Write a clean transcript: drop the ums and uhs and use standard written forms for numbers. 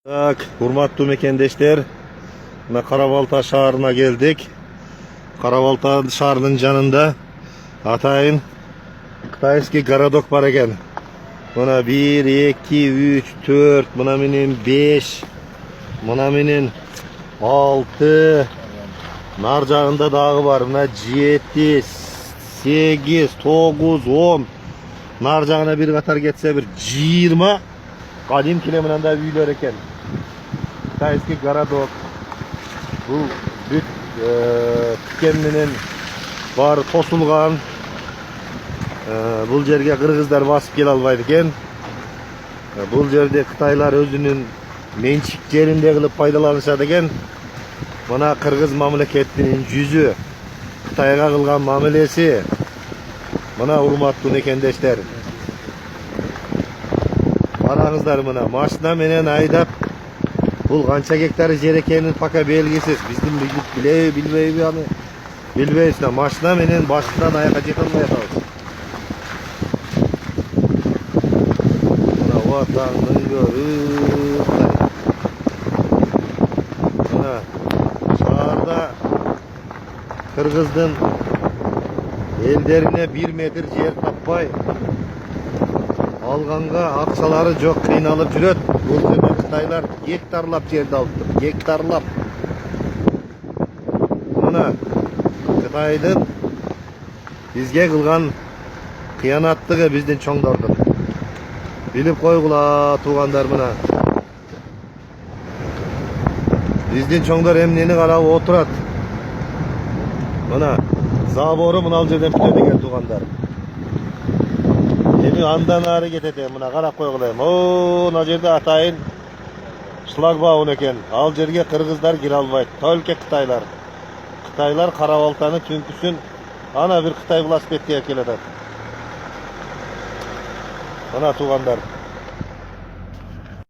Урматтуу мекендештер, мына Карабалта шаарына келдик. Карабалта шаарынын жанында атайын кытайский городок бар экен. Мына 1, 2, 3, 4, мына менен 5, мына менен 6, нар жагында дагы бар. Мына 7, 8, 9, 10. Нар жагына бир катар кетсе бир 20 кадимкиле мындай үйлөр экен. Кытайский городок. Бул бүт тикен менен баары тосулган. Бул жерге кыргыздар басып келе албайт экен. Бул жерде кытайлар өзүнүн менчик жеринде кылып пайдаланышат экен. Мына кыргыз мамлекетинин жүзү, Кытайга кылган мамилеси. Мына урматтуу мекендештер. Караңыздар, мына машина менен айдап, бул канча гектар жер экенин пока белгисиз. Биздин билбейби аны? Билбейбиз. Машина менен башынан аяка жете албай атабыз. Мына ватандын көрүп. Мына шаарда кыргыздын элдерине 1 метр жер таппай алганга акчалары жок, кыйналып жүрөт. Бул жерде кытайлар гектарлап жерди алыптыр, гектарлап. Мына Кытайдын бизге кылган кыянаттыгы биздин чоңдордун. Билип койгула туугандар, мына биздин чоңдор эмнени карап отурат. Мына забору мына жерден бүтөт экен туугандар. Эми андан ары кетет эми, мына карап койгула. Мына жерде атайын шлагбаун экен. Ал жерге кыргыздар кире албайт, только кытайлар. Кытайлар Карабалтаны түнкүсүн ана бир Кытай велосипедке келет. Мына туугандар.